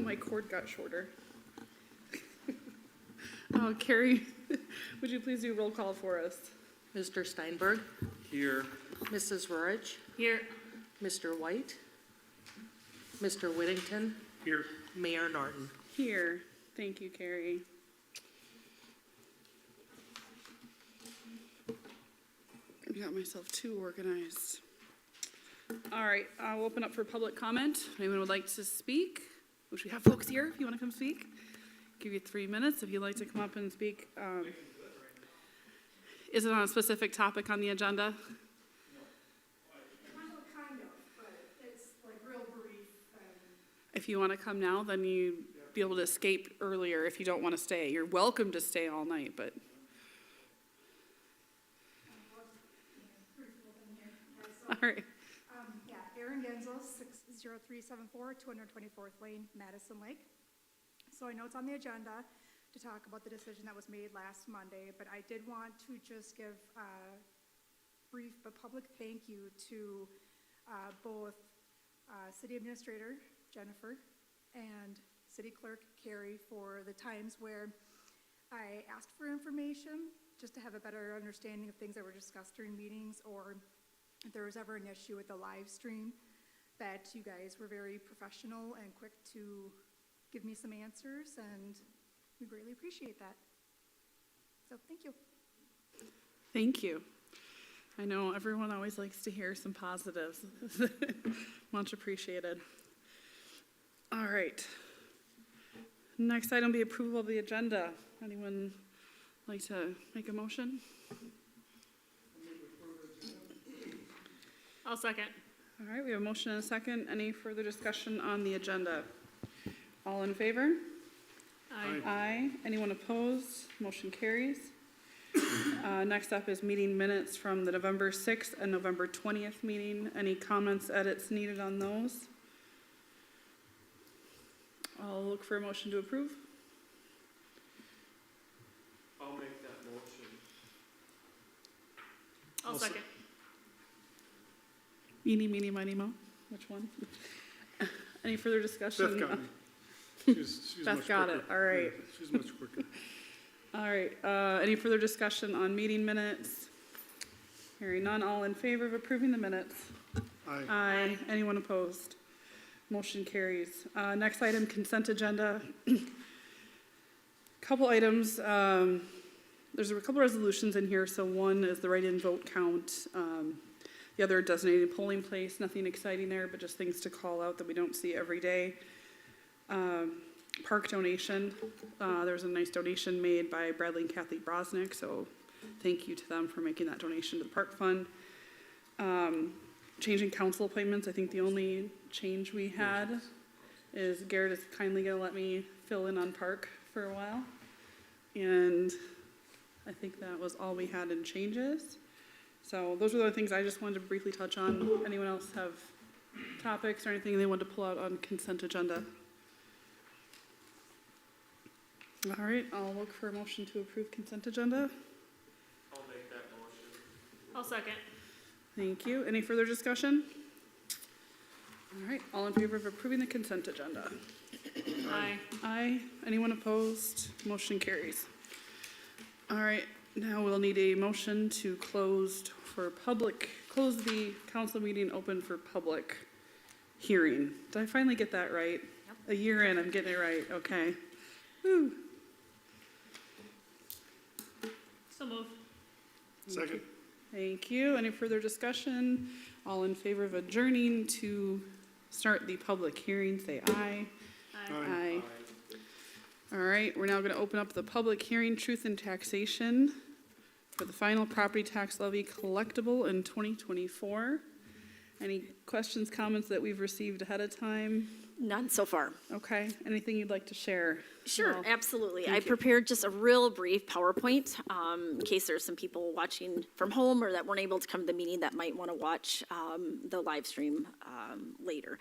my cord got shorter. Carrie, would you please do roll call for us? Mr. Steinberg, Here. Mrs. Rorich, Here. Mr. White, Mr. Whittington, Here. Mayor Norton. Here. Thank you, Carrie. I got myself too organized. All right, I'll open up for public comment. Anyone would like to speak? Which we have folks here if you want to come speak. Give you 3 minutes if you'd like to come up and speak. Is it on a specific topic on the agenda? Kind of, but it's like real brief. If you want to come now, then you'd be able to escape earlier if you don't want to stay. You're welcome to stay all night, but all right. Yeah, Erin Genzel, 60374, 224th Lane, Madison Lake. So I know it's on the agenda to talk about the decision that was made last Monday, but I did want to just give a brief but public thank you to both City Administrator Jennifer and City Clerk Carrie for the times where I asked for information just to have a better understanding of things that were discussed during meetings, or if there was ever an issue with the live stream, that you guys were very professional and quick to give me some answers, and we greatly appreciate that. So thank you. Thank you. I know everyone always likes to hear some positives. Much appreciated. All right. Next item be approval of the agenda. Anyone like to make a motion? I'll second. All right, we have a motion and a second. Any further discussion on the agenda? All in favor? Aye. Aye. Anyone opposed? Motion carries. Next up is meeting minutes from the November 6th and November 20th meeting. Any comments, edits needed on those? I'll look for a motion to approve. I'll make that motion. I'll second. Eeny, meeny, miny, mo. Which one? Any further discussion? Beth got me. She's Beth much got quicker. it. All right. Yeah, she's much quicker. All right. Any further discussion on meeting minutes? Hearing none. All in favor of approving the minutes? Aye. Aye. Anyone opposed? Motion carries. Next item, consent agenda. Couple items. There's a couple resolutions in here. So one is the write-in vote count. The other, designated polling place. Nothing exciting there, but just things to call out that we don't see every day. Park donation. There's a nice donation made by Bradley and Kathy Brosnick, so thank you to them for making that donation to the park fund. Changing council appointments. I think the only change we had is Garrett is kindly going to let me fill in on park for a while. And I think that was all we had in changes. So those are the things I just wanted to briefly touch on. Anyone else have topics or anything they want to pull out on consent agenda? All right, I'll look for a motion to approve consent agenda. I'll make that motion. I'll second. Thank you. Any further discussion? All right, all in favor of approving the consent agenda? Aye. Aye. Anyone opposed? Motion carries. All right, now we'll need a motion to close the council meeting open for public hearing. Did I finally get that right? Yep. A year in, I'm getting it right. Okay. Woo. So move. Second. Thank you. Any further discussion? All in favor of adjourning to start the public hearing, say aye. Aye. Aye. All right, we're now going to open up the public hearing, truth and taxation for the final property tax levy collectible in 2024. Any questions, comments that we've received ahead of time? None so far. Okay, anything you'd like to share? Sure, Well, absolutely. thank I you. prepared just a real brief PowerPoint in case there's some people watching from home or that weren't able to come to the meeting that might want to watch the live stream later.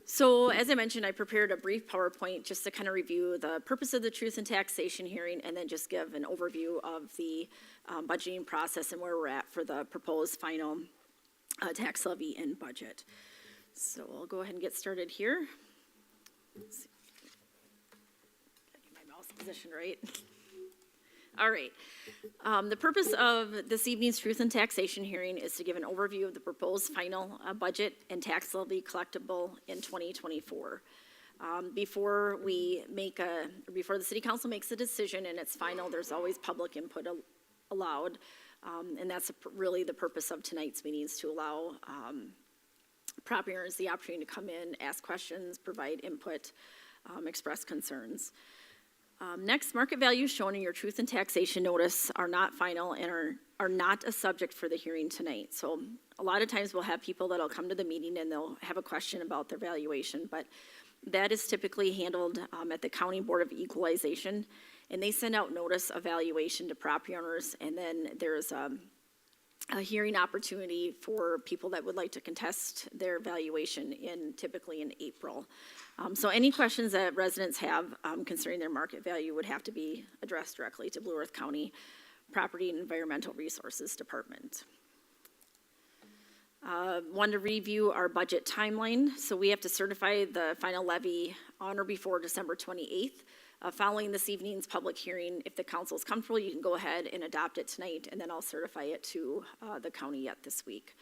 So as I mentioned, I prepared a brief PowerPoint just to kind of review the purpose of the truth and taxation hearing and then just give an overview of the budgeting process and where we're at for the proposed final tax levy and budget. So I'll go ahead and get started here. Let's see if boss position, right? All right. The purpose of this evening's truth and taxation hearing is to give an overview of the proposed final budget and tax levy collectible in 2024. Before the city council makes a decision and it's final, there's always public input allowed. And that's really the purpose of tonight's meeting, is to allow property owners the opportunity to come in, ask questions, provide input, express concerns. Next, market values shown in your truth and taxation notice are not final and are not a subject for the hearing tonight. So a lot of times we'll have people that'll come to the meeting and they'll have a question about their valuation, but that is typically handled at the County Board of Equalization, and they send out notice of valuation to property owners, and then there's a hearing opportunity for people that would like to contest their valuation typically in April. So any questions that residents have concerning their market value would have to be addressed directly to Blue Earth County Property and Environmental Resources Department. Wanted to review our budget timeline. So we have to certify the final levy on or before December 28th. Following this evening's public hearing, if the council is comfortable, you can go ahead and adopt it tonight, and then I'll certify it to the county yet this week.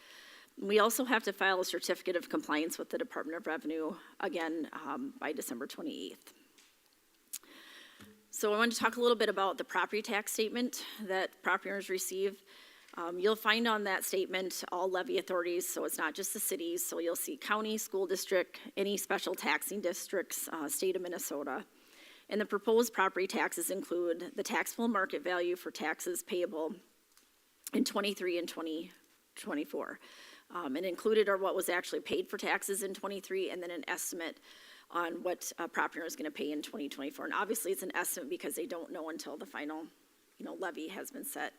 We also have to file a certificate of compliance with the Department of Revenue, again, by December 28th. So I want to talk a little bit about the property tax statement that property owners receive. You'll find on that statement all levy authorities, so it's not just the cities. So you'll see county, school district, any special taxing districts, state of Minnesota. And the proposed property taxes include the taxable market value for taxes payable in 23 and 2024. And included are what was actually paid for taxes in 23, and then an estimate on what a property owner is going to pay in 2024. And obviously it's an estimate because they don't know until the final levy has been set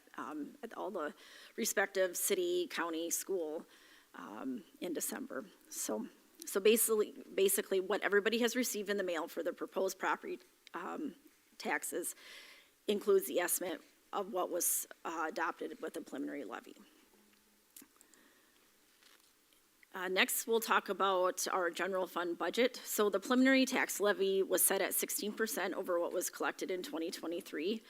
at all the respective city, county, school in December. So basically what everybody has received in the mail for the proposed property taxes includes the estimate of what was adopted with the preliminary levy. Next, we'll talk about our general fund budget. So the preliminary tax levy was set at 16% over what was collected in 2023.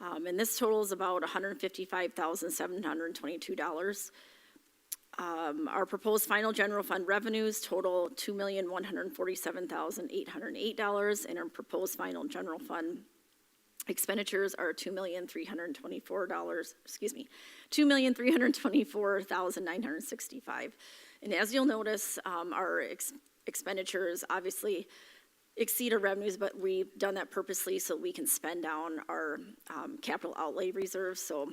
And this totals about $155,722. Our proposed final general fund revenues total $2,147,808, and our proposed final general fund expenditures are $2,324,965. And as you'll notice, our expenditures obviously exceed our revenues, but we've done that purposely so we can spend down our capital outlay reserves. So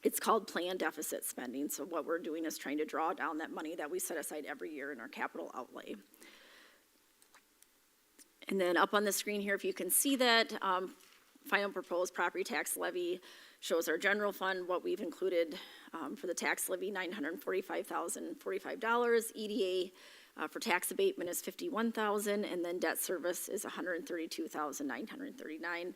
it's called planned deficit spending. So what we're doing is trying to draw down that money that we set aside every year in our capital outlay. And then up on the screen here, if you can see that, final proposed property tax levy shows our general fund, what we've included for the tax levy, $945,045. EDA for tax abatement is $51,000, and then debt service is $132,939,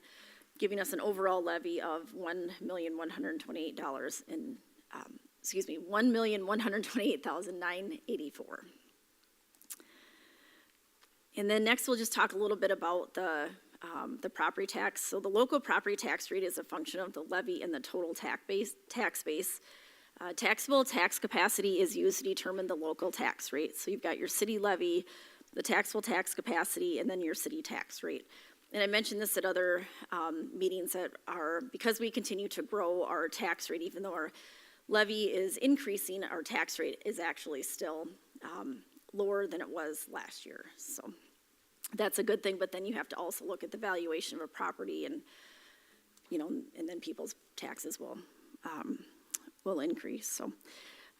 giving us an overall levy of $1,128,984. And then next, we'll just talk a little bit about the property tax. So the local property tax rate is a function of the levy and the total tax base. Taxable tax capacity is used to determine the local tax rate. So you've got your city levy, the taxable tax capacity, and then your city tax rate. And I mentioned this at other meetings that because we continue to grow our tax rate, even though our levy is increasing, our tax rate is actually still lower than it was last year. So that's a good thing, but then you have to also look at the valuation of a property, and and then people's taxes will increase. So,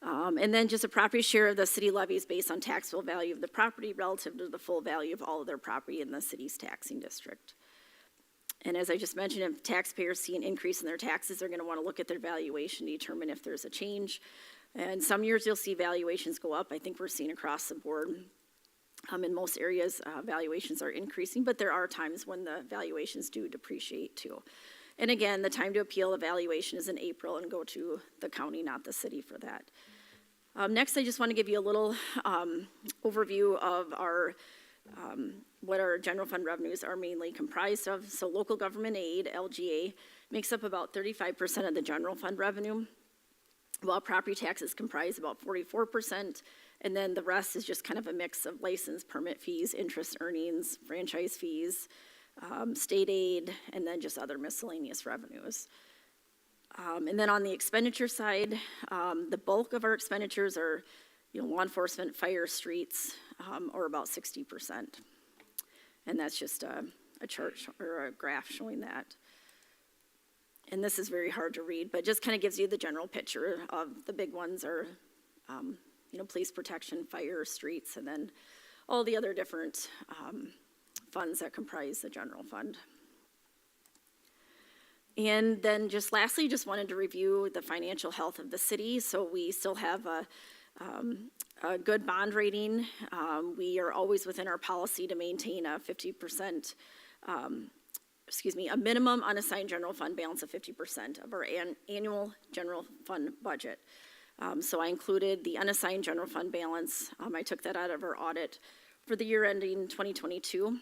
and then just a property share of the city levies based on taxable value of the property relative to the full value of all of their property in the city's taxing district. And as I just mentioned, if taxpayers see an increase in their taxes, they're going to want to look at their valuation to determine if there's a change. And some years you'll see valuations go up. I think we're seeing across the board. In most areas, valuations are increasing, but there are times when the valuations do depreciate too. And again, the time to appeal the valuation is in April and go to the county, not the city, for that. Next, I just want to give you a little overview of our what our general fund revenues are mainly comprised of. So local government aid, LGA, makes up about 35% of the general fund revenue, while property taxes comprise about 44%, and then the rest is just kind of a mix of license, permit fees, interest earnings, franchise fees, state aid, and then just other miscellaneous revenues. And then on the expenditure side, the bulk of our expenditures are, law enforcement, fire, streets, or about 60%. And that's just a chart or a graph showing that. And this is very hard to read, but just kind of gives you the general picture of the big ones are, police protection, fire, streets, and then all the other different funds that comprise the general fund. And then just lastly, just wanted to review the financial health of the city. So we still have a good bond rating. We are always within our policy to maintain a 50%, a minimum unassigned general fund balance of 50% of our annual general fund budget. So I included the unassigned general fund balance. I took that out of our audit for the year ending 2022.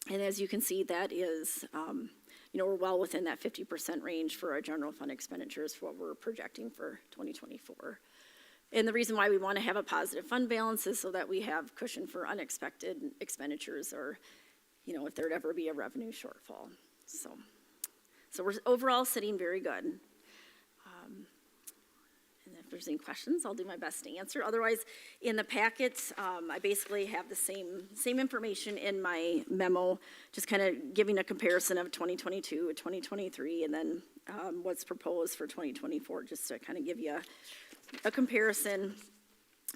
And as you can see, that is, we're well within that 50% range for our general fund expenditures for what we're projecting for 2024. And the reason why we want to have a positive fund balance is so that we have cushion for unexpected expenditures or, if there'd ever be a revenue shortfall. So we're overall sitting very good. And if there's any questions, I'll do my best to answer. Otherwise, in the packets, I basically have the same information in my memo, just kind of giving a comparison of 2022 to 2023, and then what's proposed for 2024, just to kind of give you a comparison.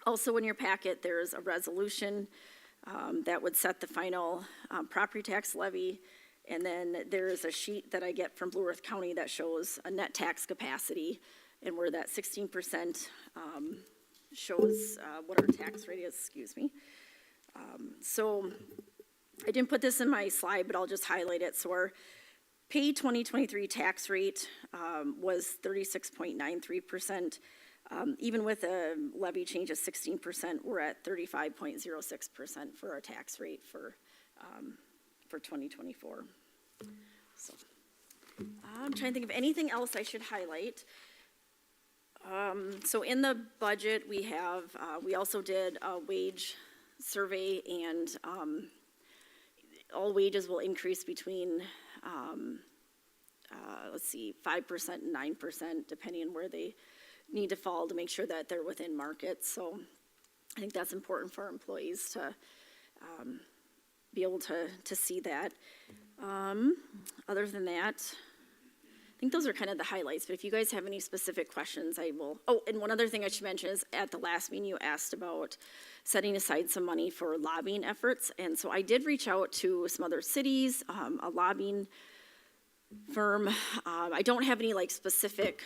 Also in your packet, there's a resolution that would set the final property tax levy. And then there's a sheet that I get from Blue Earth County that shows a net tax capacity and where that 16% shows what our tax rate is, So I didn't put this in my slide, but I'll just highlight it. So our pay 2023 tax rate was 36.93%. Even with a levy change of 16%, we're at 35.06% for our tax rate for 2024. So I'm trying to think of anything else I should highlight. So in the budget, we have, we also did a wage survey, and all wages will increase between, 5% and 9%, depending on where they need to fall to make sure that they're within market. So I think that's important for our employees to be able to see that. Other than that, I think those are kind of the highlights, but if you guys have any specific questions, I will. Oh, and one other thing I should mention is at the last meeting you asked about setting aside some money for lobbying efforts. And so I did reach out to some other cities, a lobbying firm. I don't have any specific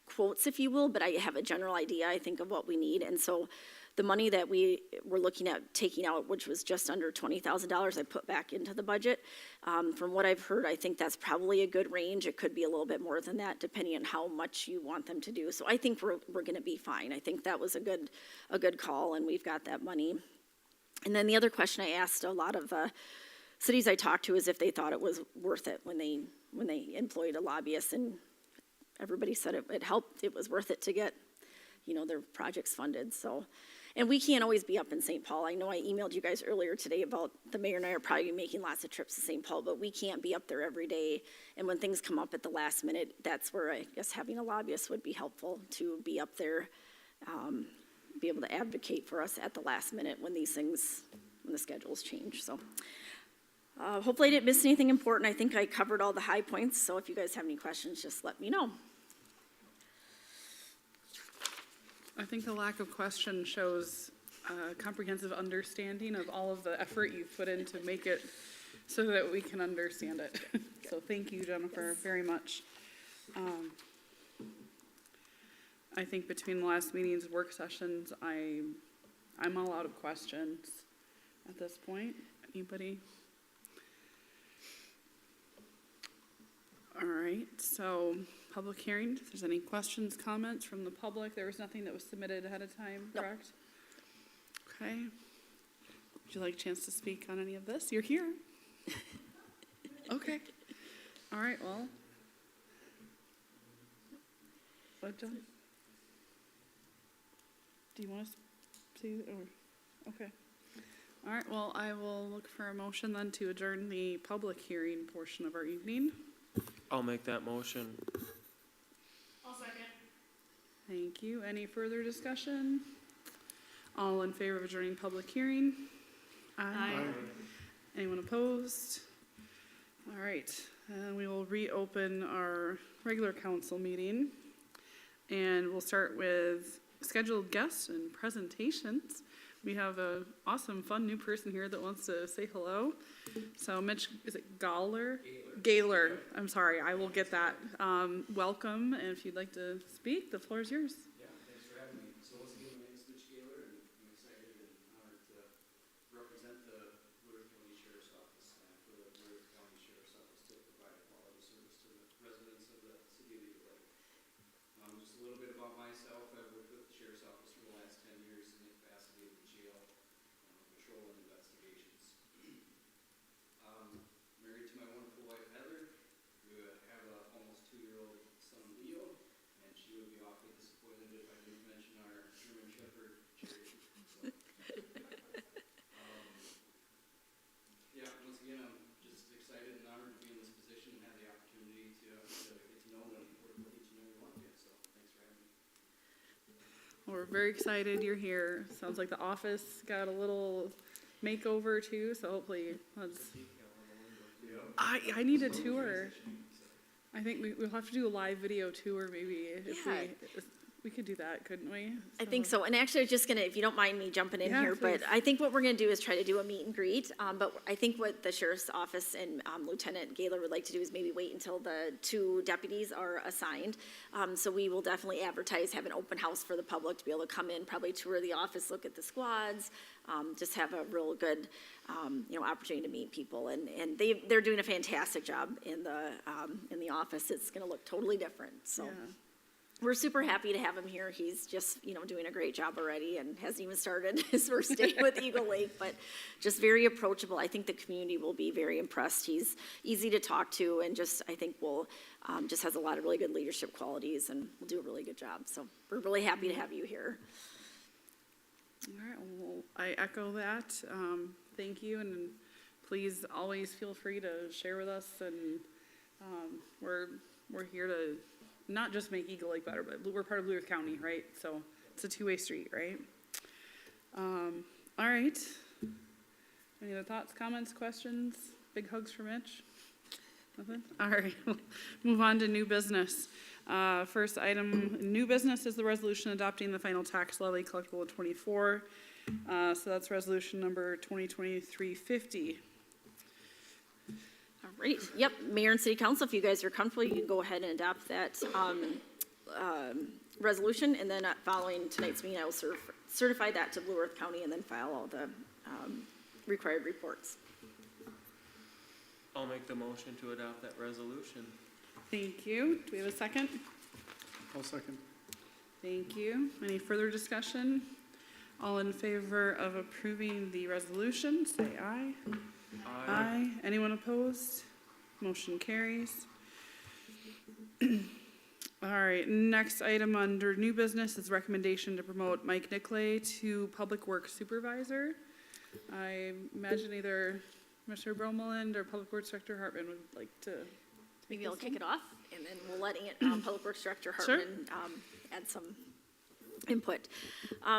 quotes, if you will, but I have a general idea, I think, of what we need. And so the money that we were looking at taking out, which was just under $20,000, I put back into the budget. From what I've heard, I think that's probably a good range. It could be a little bit more than that, depending on how much you want them to do. So I think we're going to be fine. I think that was a good call, and we've got that money. And then the other question I asked a lot of cities I talked to is if they thought it was worth it when they employed a lobbyist, and everybody said it helped. It was worth it to get, their projects funded. So. And we can't always be up in St. Paul. I know I emailed you guys earlier today about the mayor and I are probably making lots of trips to St. Paul, but we can't be up there every day. And when things come up at the last minute, that's where I guess having a lobbyist would be helpful, to be up there, be able to advocate for us at the last minute when the schedules change. So hopefully I didn't miss anything important. I think I covered all the high points. So if you guys have any questions, just let me know. I think the lack of question shows a comprehensive understanding of all of the effort you've put in to make it so that we can understand it. So thank you, Jennifer, very much. I think between the last meeting's work sessions, I'm all out of questions at this point. Anybody? All right, so public hearing, if there's any questions, comments from the public. There was nothing that was submitted ahead of time, correct? Okay. Would you like a chance to speak on any of this? You're here. Okay. All right, well. What, John? Do you want to say, or, okay. All right, well, I will look for a motion then to adjourn the public hearing portion of our evening. I'll make that motion. I'll second. Thank you. Any further discussion? All in favor of adjourning public hearing? Aye. Anyone opposed? All right, and we will reopen our regular council meeting. And we'll start with scheduled guests and presentations. We have a awesome, fun new person here that wants to say hello. So Mitch, is it Galler? Gaylor. I'm sorry, I will get that. Welcome, and if you'd like to speak, the floor is yours. Yeah, thanks for having me. So once again, my name is Mitch Gaylor, and I'm excited and honored to represent the Blue Earth County Sheriff's Office for the Blue Earth County Sheriff's Office to provide a quality service to the residents of the city of Eagle Lake. Just a little bit about myself. I've worked with the Sheriff's Office for the last 10 years in the capacity of the jail, patrol and investigations. Married to my wonderful wife Heather. We have a almost 2-year-old son Leo, and she would be awfully disappointed if I didn't mention our German Shepherd Cherry. So, yeah, once again, I'm just excited and honored to be in this position and have the opportunity to get to know and work with each and every one of you. So thanks for having me. We're very excited you're here. Sounds like the office got a little makeover too, so hopefully let's. I need a tour. I think we'll have to do a live video tour maybe. If Yeah. we could do that, couldn't we? I think so, and actually I was just gonna, if you don't mind me jumping in Yeah, here, but please. I think what we're gonna do is try to do a meet and greet. But I think what the sheriff's office and Lieutenant Gaylor would like to do is maybe wait until the 2 deputies are assigned. So we will definitely advertise, have an open house for the public to be able to come in, probably tour the office, look at the squads, just have a real good, opportunity to meet people. And they're doing a fantastic job in the office. It's gonna look totally different, so. Yeah. We're super happy to have him here. He's just, doing a great job already and hasn't even started his first day with Eagle Lake, but just very approachable. I think the community will be very impressed. He's easy to talk to and I think just has a lot of really good leadership qualities and will do a really good job. So we're really happy to have you here. All right, well, I echo that. Thank you, and please always feel free to share with us. And we're here to not just make Eagle Lake better, but we're part of Blue Earth County, right? So it's a two-way street, right? All right. Any other thoughts, comments, questions? Big hugs for Mitch? Nothing? All right, we'll move on to new business. First item, new business is the resolution adopting the final tax levy collectible in '24. So that's resolution number 2023-50. All right, yep, Mayor and City Council, if you guys are comfortable, you can go ahead and adopt that resolution, and then following tonight's meeting, I will certify that to Blue Earth County and then file all the required reports. I'll make the motion to adopt that resolution. Thank you. Do we have a second? I'll second. Thank you. Any further discussion? All in favor of approving the resolution, say aye. Aye. Anyone opposed? Motion carries. All right, next item under new business is recommendation to promote Mike Nicklay to Public Works Supervisor. I imagine either Mr. Bromeland or Public Works Director Hartman would like to. Maybe I'll kick it off, and then we'll let Public Works Director Sure. Hartman add some input.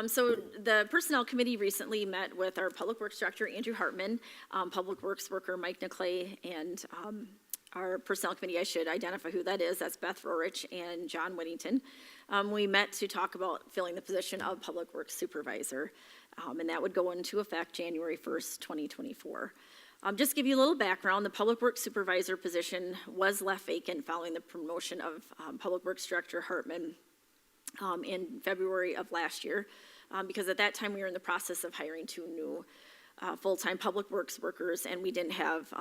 So the Personnel Committee recently met with our Public Works Director, Andrew Hartman, Public Works worker, Mike Nicklay, and our Personnel Committee, I should identify who that is, that's Beth Rorich and John Whittington. We met to talk about filling the position of Public Works Supervisor, and that would go into effect January 1st, 2024. Just to give you a little background, the Public Works Supervisor position was left vacant following the promotion of Public Works Director Hartman in February of last year, because at that time we were in the process of hiring 2 new full-time Public Works workers, and we didn't have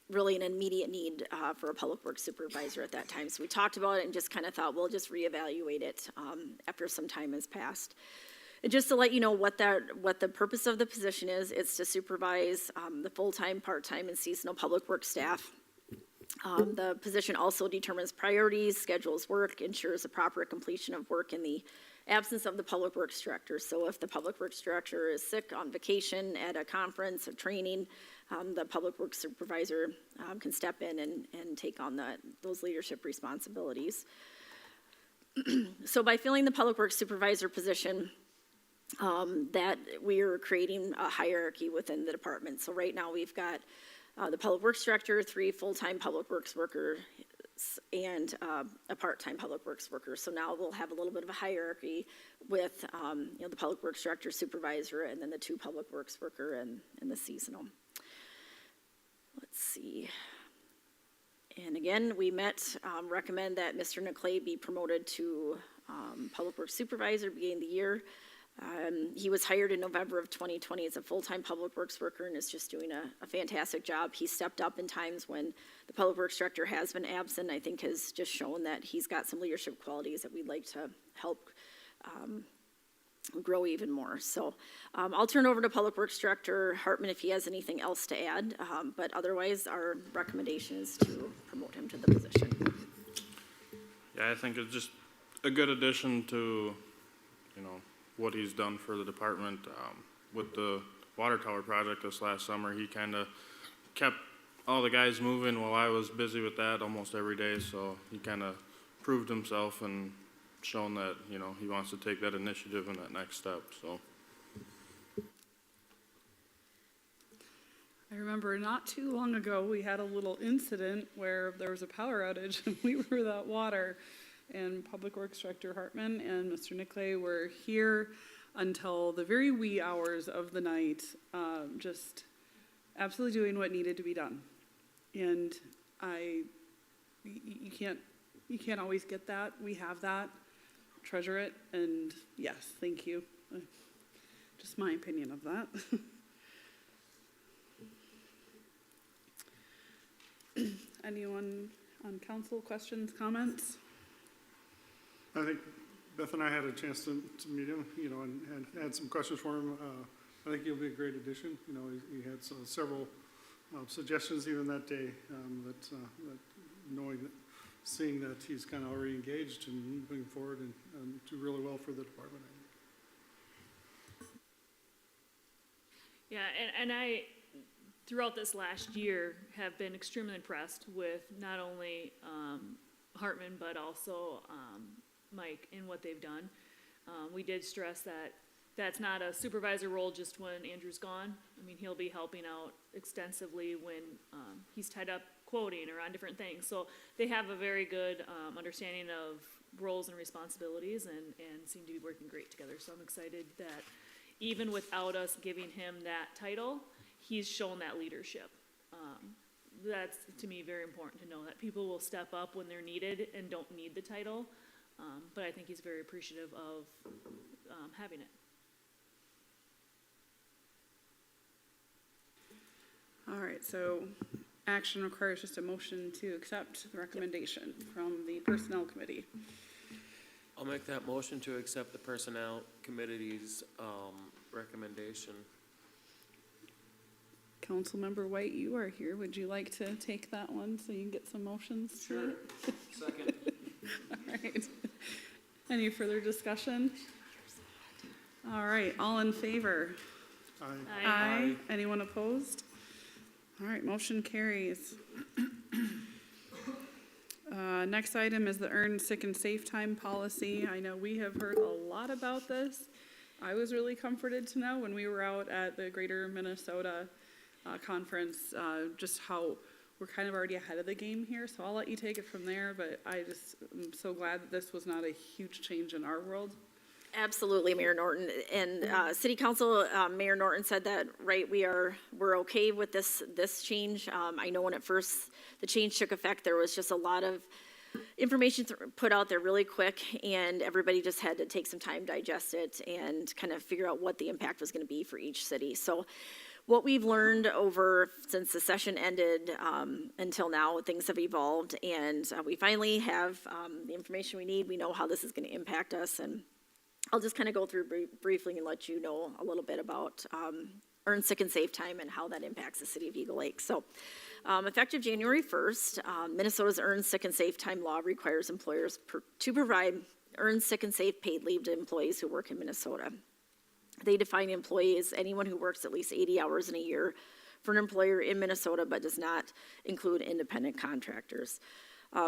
really an immediate need for a Public Works Supervisor at that time. So we talked about it and just kind of thought we'll just reevaluate it after some time has passed. And just to let you know what the purpose of the position is, it's to supervise the full-time, part-time, and seasonal public works staff. The position also determines priorities, schedules work, ensures the proper completion of work in the absence of the public works director. So if the public works director is sick, on vacation, at a conference or training, the public works supervisor can step in and take on those leadership responsibilities. So by filling the public works supervisor position, that we are creating a hierarchy within the department. So right now we've got the public works director, 3 full-time public works workers, and a part-time public works worker. So now we'll have a little bit of a hierarchy with the public works director, supervisor, and then the 2 public works worker and the seasonal. Let's see. And again, we recommend that Mr. Niclay be promoted to public works supervisor beginning of the year. He was hired in November of 2020 as a full-time public works worker and is just doing a fantastic job. He stepped up in times when the public works director has been absent. I think has just shown that he's got some leadership qualities that we'd like to help grow even more. So I'll turn over to public works director Hartman if he has anything else to add. But otherwise, our recommendation is to promote him to the position. Yeah, I think it's just a good addition to, what he's done for the department. With the water tower project this last summer, he kind of kept all the guys moving while I was busy with that almost every day, so he kind of proved himself and shown that, he wants to take that initiative and that next step, so. I remember not too long ago, we had a little incident where there was a power outage and we were without water. And Public Works Director Hartman and Mr. Niclay were here until the very wee hours of the night, just absolutely doing what needed to be done. And you can't always get that. We have that. Treasure it. And yes, thank you. Just my opinion of that. Anyone on council, questions, comments? I think Beth and I had a chance to meet him, and had some questions for him. I think he'll be a great addition. He had several suggestions even that day, that seeing that he's kind of already engaged and moving forward and do really well for the department. Yeah, and I, throughout this last year, have been extremely impressed with not only Hartman, but also Mike in what they've done. We did stress that that's not a supervisor role just when Andrew's gone. I mean, he'll be helping out extensively when he's tied up quoting or on different things. So they have a very good understanding of roles and responsibilities and seem to be working great together. So I'm excited that even without us giving him that title, he's shown that leadership. That's, to me, very important to know that people will step up when they're needed and don't need the title. But I think he's very appreciative of having it. All right, so action requires just a motion to accept the recommendation from the Personnel Committee. I'll make that motion to accept the Personnel Committee's recommendation. Councilmember White, you are here. Would you like to take that one so you can get some motions? Sure. Second. All right. Any further discussion? All right, all in favor? Aye. Anyone opposed? All right, motion carries. Next item is the earned sick and safe time policy. I know we have heard a lot about this. I was really comforted to know when we were out at the Greater Minnesota conference, just how we're kind of already ahead of the game here. So I'll let you take it from there, but I just am so glad that this was not a huge change in our world. Absolutely, Mayor Norton. And City Council, Mayor Norton said that, right, we're okay with this change. I know when the change took effect, there was just a lot of information put out there really quick, and everybody just had to take some time, digest it, and kind of figure out what the impact was going to be for each city. So what we've learned since the session ended until now, things have evolved, and we finally have the information we need. We know how this is going to impact us, and I'll just kind of go through briefly and let you know a little bit about earned sick and safe time and how that impacts the city of Eagle Lake. So effective January 1st, Minnesota's earned sick and safe time law requires employers to provide earned sick and safe paid leave to employees who work in Minnesota. They define employee as anyone who works at least 80 hours in a year for an employer in Minnesota, but does not include independent contractors.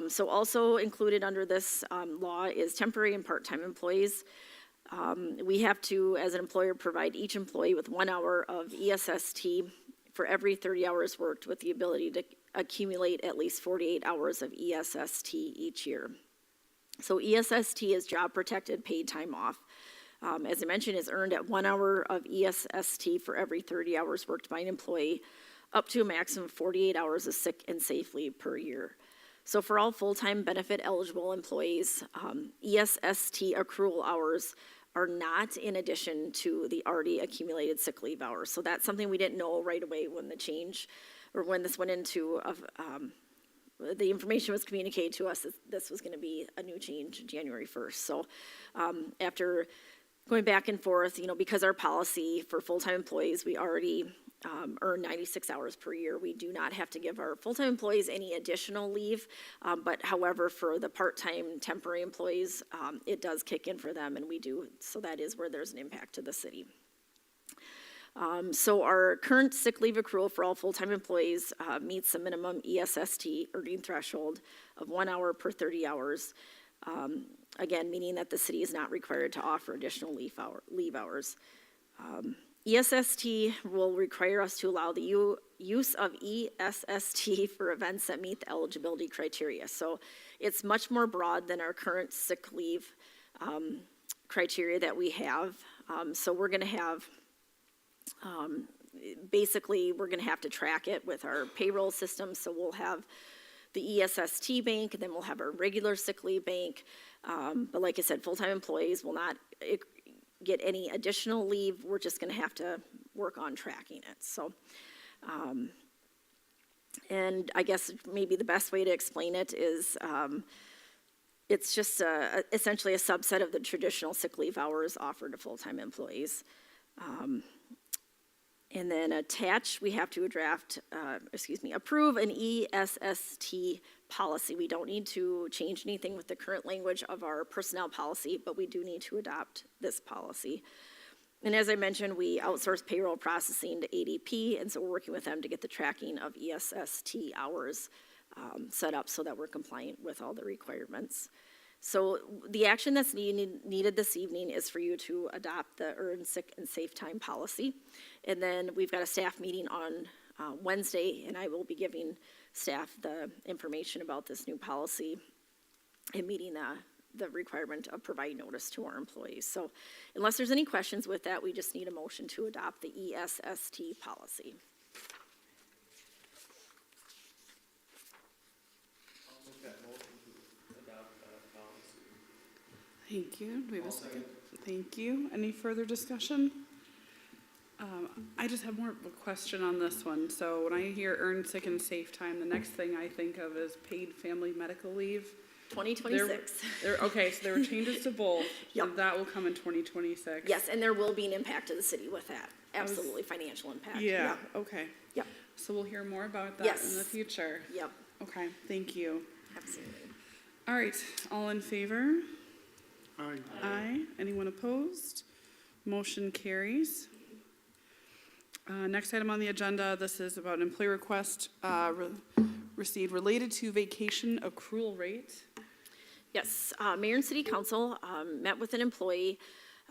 So also included under this law is temporary and part-time employees. We have to, as an employer, provide each employee with 1 hour of ESST for every 30 hours worked, with the ability to accumulate at least 48 hours of ESST each year. So ESST is job protected paid time off. As I mentioned, is earned at 1 hour of ESST for every 30 hours worked by an employee, up to a maximum of 48 hours of sick and safe leave per year. So for all full-time benefit eligible employees, ESST accrual hours are not in addition to the already accumulated sick leave hours. So that's something we didn't know right away when the change, or when this went into, the information was communicated to us that this was gonna be a new change January 1st. So after going back and forth, you know, because our policy for full-time employees, we already earn 96 hours per year. We do not have to give our full-time employees any additional leave, but however, for the part-time temporary employees, it does kick in for them, and we do, so that is where there's an impact to the city. So our current sick leave accrual for all full-time employees meets the minimum ESST earning threshold of 1 hour per 30 hours. Again, meaning that the city is not required to offer additional leave hours. ESST will require us to allow the use of ESST for events that meet the eligibility criteria. So it's much more broad than our current sick leave criteria that we have. So we're gonna have, basically, we're gonna have to track it with our payroll system. So we'll have the ESST bank, and then we'll have our regular sick leave bank. But like I said, full-time employees will not get any additional leave. We're just gonna have to work on tracking it. So, and I guess maybe the best way to explain it is, it's just essentially a subset of the traditional sick leave hours offered to full-time employees. And then attached, we have to approve an ESST policy. We don't need to change anything with the current language of our personnel policy, but we do need to adopt this policy. And as I mentioned, we outsource payroll processing to ADP, and so we're working with them to get the tracking of ESST hours set up so that we're compliant with all the requirements. So the action that's needed this evening is for you to adopt the earned sick and safe time policy. And then we've got a staff meeting on Wednesday, and I will be giving staff the information about this new policy and meeting the requirement of providing notice to our employees. So unless there's any questions with that, we just need a motion to adopt the ESST policy. Thank you. Do we have a second? Thank you. Any further discussion? I just have more of a question on this one. So when I hear earned sick and safe time, the next thing I think of is paid family medical leave. 2026. Okay, so there were changes to both. Yep. And that will come in 2026. Yes, and there will be an impact to the city with that. Absolutely, financial impact. Yeah, okay. Yep. So we'll hear more about that in the Yes. future. Yep, Okay, thank you. absolutely. All right, all in favor? Aye. Aye. Anyone opposed? Motion carries. Next item on the agenda, this is about an employee request received related to vacation accrual rate. Yes, Mayor and City Council met with an employee,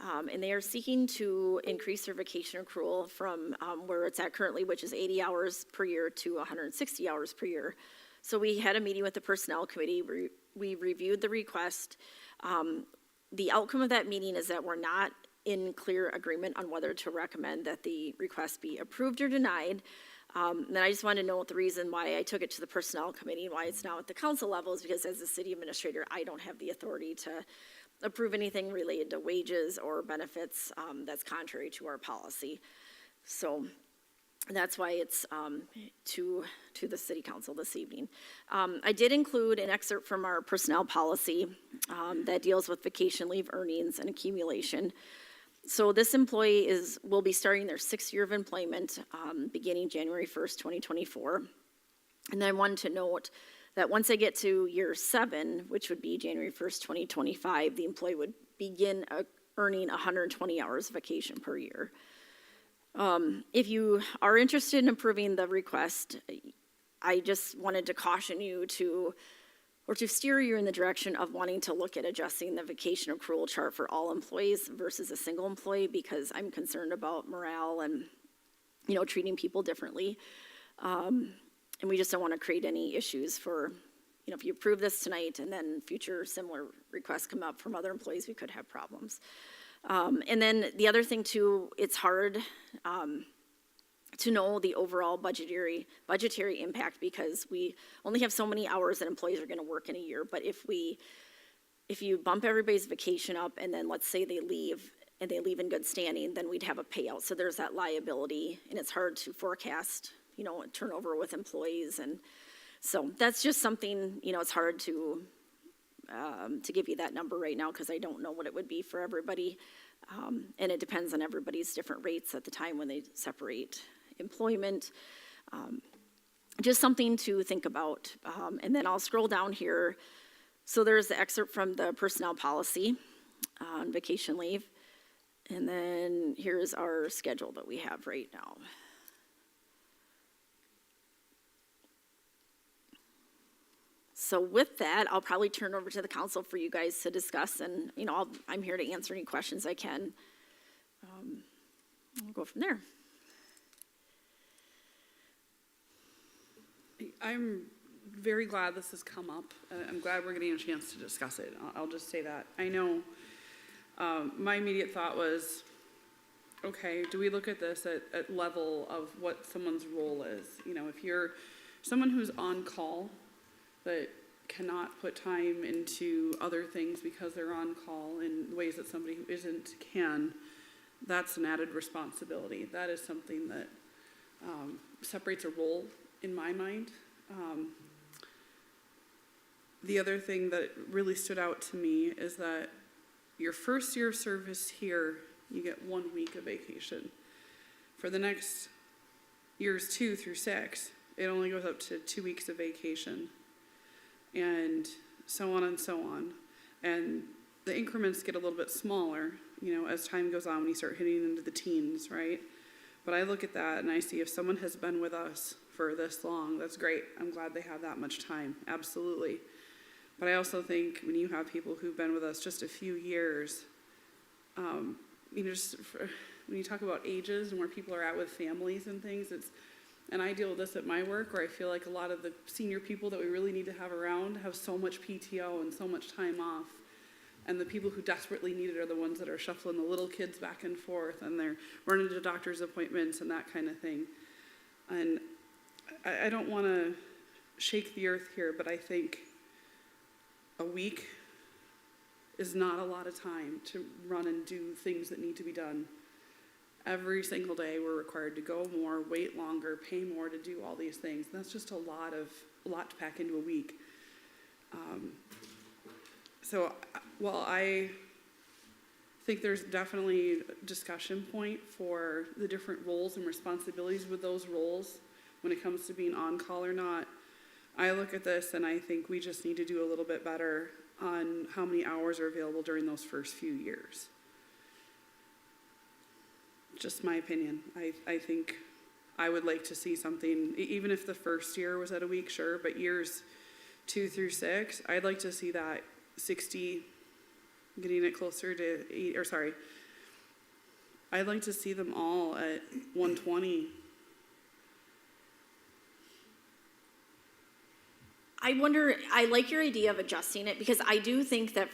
and they are seeking to increase their vacation accrual from where it's at currently, which is 80 hours per year, to 160 hours per year. So we had a meeting with the Personnel Committee. We reviewed the request. The outcome of that meeting is that we're not in clear agreement on whether to recommend that the request be approved or denied. And I just wanted to note the reason why I took it to the Personnel Committee and why it's now at the council level is because as the city administrator, I don't have the authority to approve anything related to wages or benefits that's contrary to our policy. So That's why it's to the city council this evening. I did include an excerpt from our personnel policy that deals with vacation leave earnings and accumulation. So this employee will be starting their 6th year of employment beginning January 1st, 2024. And I wanted to note that once they get to year 7, which would be January 1st, 2025, the employee would begin earning 120 hours of vacation per year. If you are interested in approving the request, I just wanted to caution you to steer you in the direction of wanting to look at adjusting the vacation accrual chart for all employees versus a single employee, because I'm concerned about morale and, treating people differently. And we just don't want to create any issues for, if you approve this tonight and then future similar requests come up from other employees, we could have problems. And then the other thing too, it's hard to know the overall budgetary impact, because we only have so many hours that employees are going to work in a year. But if you bump everybody's vacation up and then let's say they leave and they leave in good standing, then we'd have a payout. So there's that liability, and it's hard to forecast, turnover with employees. And so that's just something, it's hard to give you that number right now, because I don't know what it would be for everybody. And it depends on everybody's different rates at the time when they separate employment. Just something to think about. And then I'll scroll down here. So there's the excerpt from the personnel policy on vacation leave. And then here's our schedule that we have right now. So with that, I'll probably turn over to the council for you guys to discuss, and I'm here to answer any questions I can. We'll go from there. I'm very glad this has come up. I'm glad we're getting a chance to discuss it. I'll just say that. I know my immediate thought was, okay, do we look at this at level of what someone's role is? If you're someone who's on call that cannot put time into other things because they're on call in ways that somebody who isn't can, that's an added responsibility. That is something that separates a role in my mind. The other thing that really stood out to me is that your first year of service here, you get 1 week of vacation. For the next years 2 through 6, it only goes up to 2 weeks of vacation, and so on and so on. And the increments get a little bit smaller, as time goes on when you start hitting into the teens, right? But I look at that and I see if someone has been with us for this long, that's great. I'm glad they have that much time, absolutely. But I also think when you have people who've been with us just a few years, when you talk about ages and where people are at with families and things, and I deal with this at my work, where I feel like a lot of the senior people that we really need to have around have so much PTO and so much time off. And the people who desperately need it are the ones that are shuffling the little kids back and forth, and they're running to doctor's appointments and that kind of thing. And I don't want to shake the earth here, but I think a week is not a lot of time to run and do things that need to be done. Every single day we're required to go more, wait longer, pay more to do all these things. That's just a lot to pack into a week. So while I think there's definitely a discussion point for the different roles and responsibilities with those roles when it comes to being on call or not, I look at this and I think we just need to do a little bit better on how many hours are available during those first few years. Just my opinion. I think I would like to see something, even if the first year was at a week, sure, but years 2 through 6, I'd like to see that 60, getting it closer to 8, I'd like to see them all at 120. I like your idea of adjusting it, because I do think that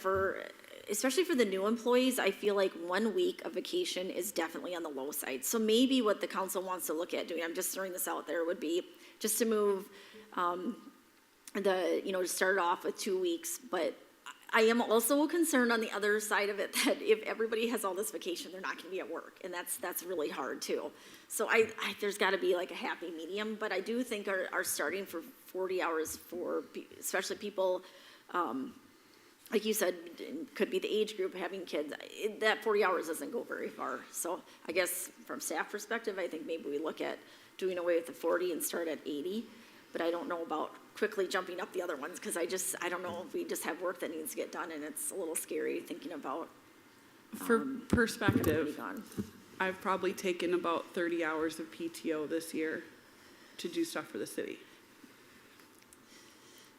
especially for the new employees, I feel like 1 week of vacation is definitely on the low side. So maybe what the council wants to look at doing, I'm just throwing this out there, would be just to move to start off with 2 weeks. But I am also concerned on the other side of it that if everybody has all this vacation, they're not gonna be at work, and that's really hard too. So there's gotta be like a happy medium, but I do think our starting for 40 hours for, especially people, like you said, could be the age group having kids, that 40 hours doesn't go very far. So I guess from staff perspective, I think maybe we look at doing away with the 40 and start at 80. But I don't know about quickly jumping up the other ones, because I don't know if we just have work that needs to get done, and it's a little scary thinking about For everybody perspective, gone. I've probably taken about 30 hours of PTO this year to do stuff for the city.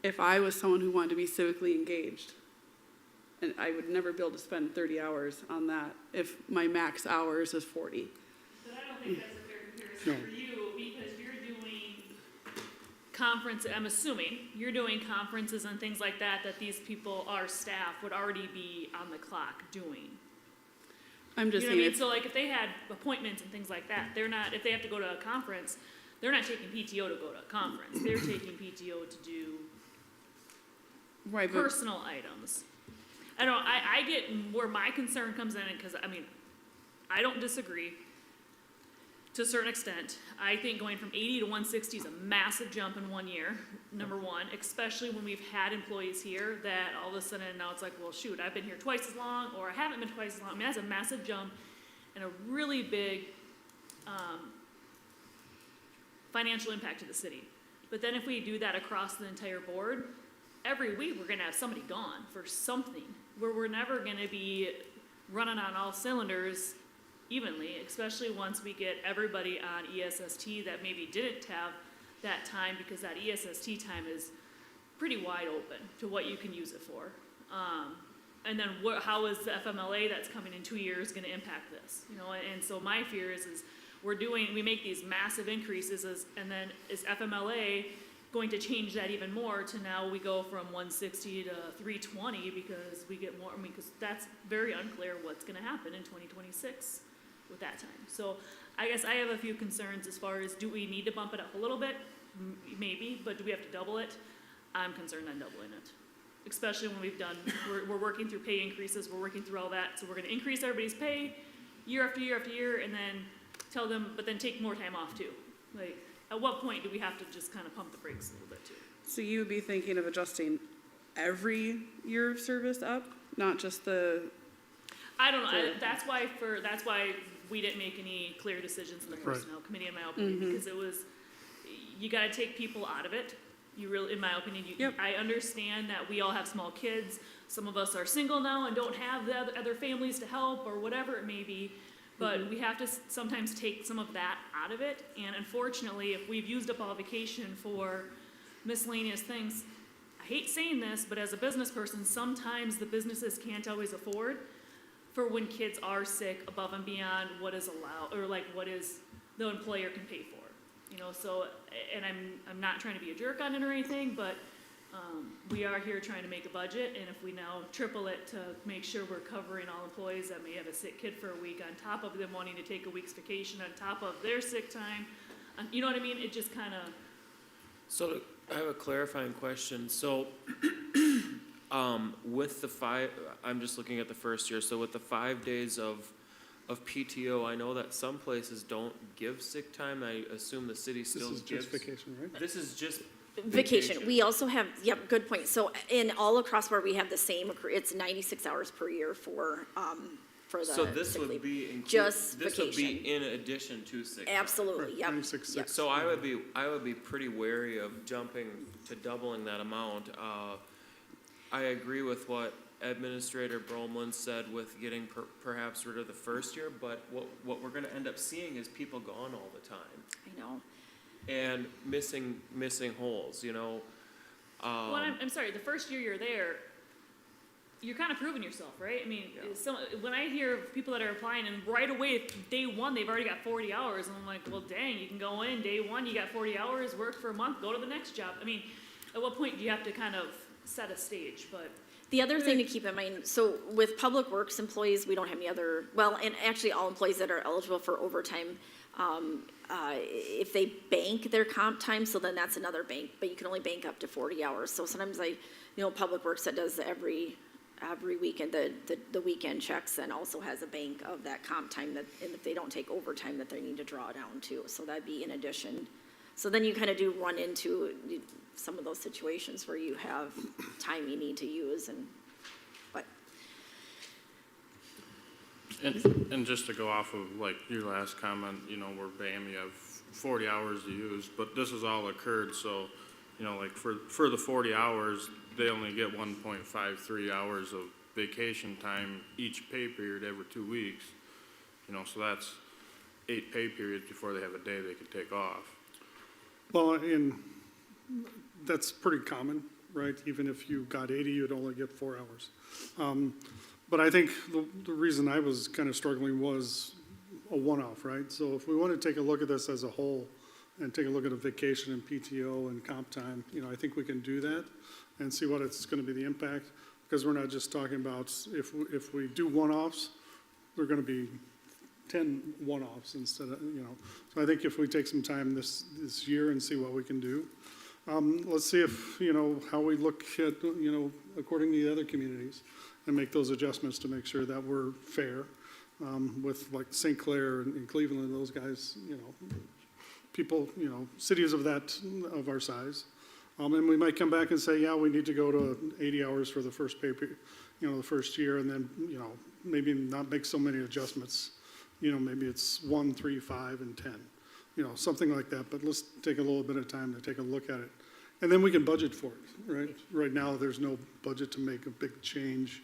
If I was someone who wanted to be civically engaged, and I would never be able to spend 30 hours on that if my max hours is 40. But I don't think that's a fair comparison for you, because you're doing I'm assuming, you're doing conferences and things like that these people, our staff, would already be on the clock doing. I'm just You know what I saying, mean? it's- So like if they had appointments and things like that, they're not, if they have to go to a conference, they're not taking PTO to go to a conference. They're taking PTO to do right, but personal items. I don't, I get where my concern comes in, because, I mean, I don't disagree to a certain extent. I think going from 80 to 160 is a massive jump in 1 year, number one, especially when we've had employees here that all of a sudden now it's like, well, shoot, I've been here twice as long, or I haven't been twice as long. I mean, that's a massive jump and a really big financial impact to the city. But then if we do that across the entire board, every week we're gonna have somebody gone for something, where we're never gonna be running on all cylinders evenly, especially once we get everybody on ESST that maybe didn't have that time, because that ESST time is pretty wide open to what you can use it for. And then how is the FMLA that's coming in 2 years gonna impact this? You know, and so my fear is we make these massive increases, and then is FMLA going to change that even more to now we go from 160 to 320 because we get more, because that's very unclear what's gonna happen in 2026 with that time. So I guess I have a few concerns as far as, do we need to bump it up a little bit? Maybe, but do we have to double it? I'm concerned on doubling it. Especially when we're working through pay increases, we're working through all that, so we're gonna increase everybody's pay year after year after year, and then tell them, but then take more time off too. Like, at what point do we have to just kind of pump the brakes a little bit too? so you would be thinking of adjusting every year of service up, not just the, I don't know, that's why we didn't make any clear decisions in the Right. personnel committee, in my opinion, because it was, you gotta take people out of it. You really, in my opinion, Yep. I understand that we all have small kids. Some of us are single now and don't have the other families to help, or whatever it may be. But we have to sometimes take some of that out of it. And unfortunately, if we've used up all vacation for miscellaneous things, I hate saying this, but as a business person, sometimes the businesses can't always afford for when kids are sick above and beyond what is allowed, or like what is the employer can pay for. You know, so, and I'm not trying to be a jerk on it or anything, but we are here trying to make a budget, and if we now triple it to make sure we're covering all employees that may have a sick kid for a week, on top of them wanting to take a week's vacation, on top of their sick time, you know what I mean? It just kind of, So I have a clarifying question. So, with the I'm just looking at the first year, so with the 5 days of PTO, I know that some places don't give sick time. I assume the city still This is gives. just vacation, right? This is just Vacation, we also have, yep, good point. So in all across where we have the same, it's 96 hours per year for the So this sick would leave. be Just this would be vacation. in addition to sick time. Absolutely, yep. 96, yep. So I would be pretty wary of jumping to doubling that amount. I agree with what Administrator Bromlin said with getting perhaps rid of the first year, but what we're gonna end up seeing is people gone all the time I know. and missing holes, you know? well, I'm sorry, the first year you're there, you're kind of proving yourself, right? I mean, when I hear of people that are applying and right away, day one, they've already got 40 hours, and I'm like, well, dang, you can go in, day one, you got 40 hours, work for a month, go to the next job. I mean, at what point do you have to kind of set a stage, but. The other thing to keep in mind, so with public works employees, we don't have any other, well, and actually all employees that are eligible for overtime, if they bank their comp time, so then that's another bank, but you can only bank up to 40 hours. So sometimes public works that does every every weekend, the weekend checks, and also has a bank of that comp time that, and if they don't take overtime, that they need to draw down too. So that'd be in addition. So then you kind of do run into some of those situations where you have time you need to use, but And just to go off of like your last comment, you know, where BAM, you have 40 hours to use, but this has all occurred, so, you know, like for the 40 hours, they only get 1.53 hours of vacation time each pay period every 2 weeks. You know, so that's 8 pay periods before they have a day they can take off. Well, and that's pretty common, right? Even if you got 80, you'd only get 4 hours. But I think the reason I was kind of struggling was a one-off, right? So if we want to take a look at this as a whole and take a look at a vacation and PTO and comp time, you know, I think we can do that and see what it's going to be the impact, because we're not just talking about if we do one-offs, they're going to be 10 one-offs instead of, you know. So I think if we take some time this year and see what we can do, let's see if, you know, how we look at, you know, according to the other communities, and make those adjustments to make sure that we're fair with like St. Clair and Cleveland and those guys, you know, people, you know, cities of our size. And we might come back and say, yeah, we need to go to 80 hours for the first pay period, you know, the first year, and then, you know, maybe not make so many adjustments. You know, maybe it's 1, 3, 5, and 10, you know, something like that. But let's take a little bit of time to take a look at it. And then we can budget for it, right? Right now, there's no budget to make a big change.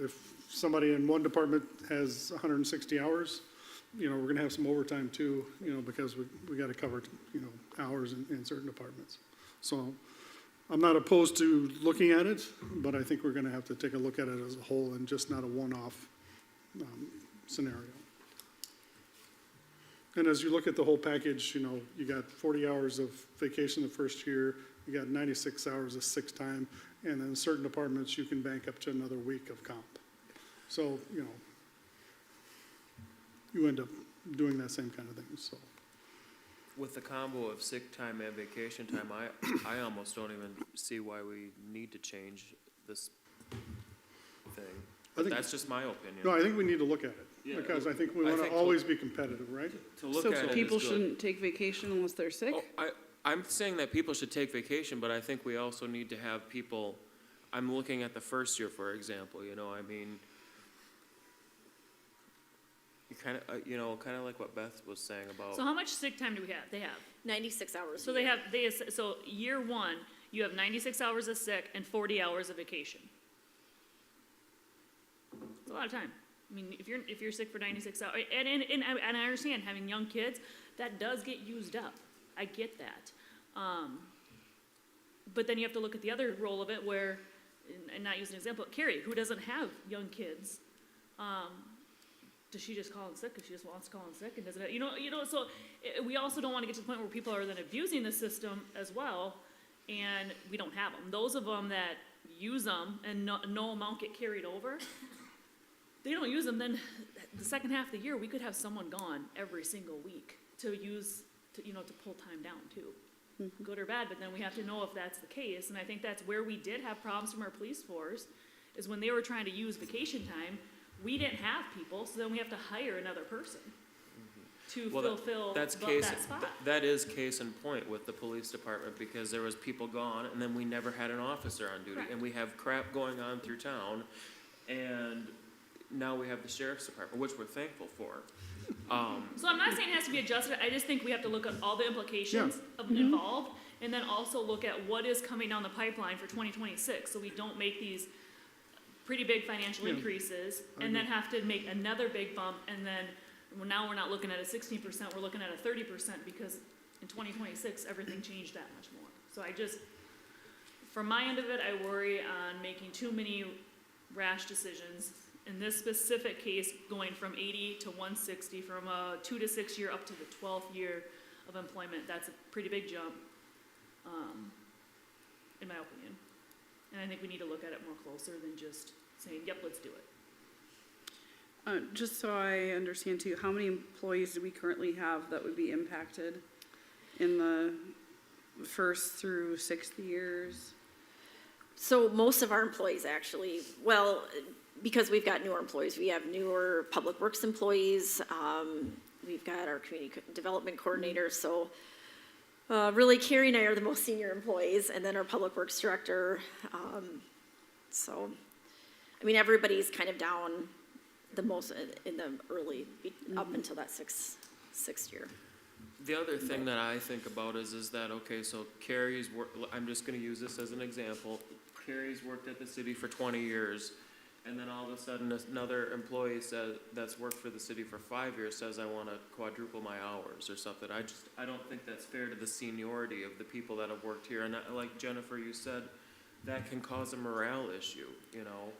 If somebody in one department has 160 hours, you know, we're gonna have some overtime too, you know, because we gotta cover, you know, hours in certain departments. So I'm not opposed to looking at it, but I think we're gonna have to take a look at it as a whole and just not a one-off scenario. And as you look at the whole package, you know, you got 40 hours of vacation the first year, you got 96 hours of sick time, and then certain departments you can bank up to another week of comp. So, you know, you end up doing that same kind of thing, so. With the combo of sick time and vacation time, I almost don't even see why we need to change this thing. I think- That's just my opinion. No, I think we need to look at it, Yeah, because I think we I want to think always be competitive, right? To look So at it people is good. shouldn't take vacation unless they're sick? Oh, I'm saying that people should take vacation, but I think we also need to have people, I'm looking at the first year, for example, you know, I mean, you kind of, you know, kind of like what Beth was saying about. So how much sick time do we have? They have. 96 hours. So they have, so year one, you have 96 hours of sick and 40 hours of vacation. It's a lot of time. I mean, if you're sick for 96 hours, and I understand having young kids, that does get used up. I get that. But then you have to look at the other role of it where, and not use an example, Carrie, who doesn't have young kids, does she just call in sick because she just wants to call in sick and doesn't, you know, so we also don't want to get to the point where people are then abusing the system as well, and we don't have them. Those of them that use them and no amount get carried over, they don't use them, then the second half of the year, we could have someone gone every single week to use, to pull time down too. Good or bad, but then we have to know if that's the case, and I think that's where we did have problems from our police force, is when they were trying to use vacation time, we didn't have people, so then we have to hire another person to Well, fulfill that's that case, spot. that is case in point with the police department, because there was people gone, and then we never had an officer on duty, Correct. and we have crap going on through town, and now we have the sheriff's department, which we're thankful for. So I'm not saying it has to be adjusted, I just think we have to look at all the implications of involved, and then also look at what is coming down the pipeline for 2026, so we don't make these pretty big financial increases, and then have to make another big bump, and then, well, now we're not looking at a 16%, we're looking at a 30%, because in 2026, everything changed that much more. So I just, from my end of it, I worry on making too many rash decisions. In this specific case, going from 80 to 160, from a 2 to 6 year up to the 12th year of employment, that's a pretty big jump, in my opinion. And I think we need to look at it more closer than just saying, yep, let's do it. Just so I understand too, how many employees do we currently have that would be impacted in the first through 6th years? So most of our employees actually, well, because we've got newer employees, we have newer Public Works employees, we've got our Community Development Coordinator, so really Carrie and I are the most senior employees, and then our Public Works Director. So, I mean, everybody's kind of down the most in the early, up until that sixth year. The other thing that I think about is that, okay, so Carrie's I'm just gonna use this as an example. Carrie's worked at the city for 20 years, and then all of a sudden another employee that's worked for the city for 5 years says, I wanna quadruple my hours or something. I don't think that's fair to the seniority of the people that have worked here. And like Jennifer, you said, that can cause a morale issue, you know?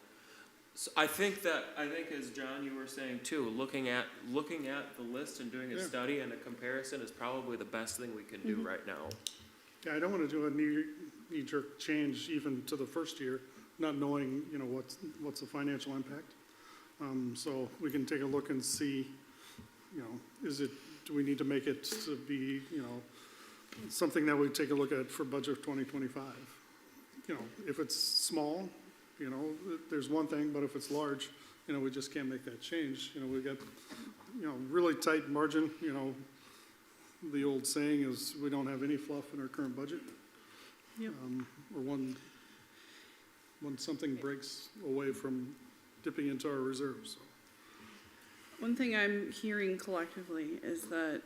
So I think as John, you were saying too, looking at the list and doing a study and a comparison is probably the best thing we can do right now. Yeah, I don't want to do a knee-jerk change even to the first year, not knowing, you know, what's the financial impact. So we can take a look and see, you know, do we need to make it to be, you know, something that we take a look at for budget of 2025? You know, if it's small, you know, there's one thing, but if it's large, you know, we just can't make that change. You know, we've got, you know, really tight margin, you know. The old saying is, we don't have any fluff in our current budget. Yep. Or when something breaks away from dipping into our reserves. So. One thing I'm hearing collectively is that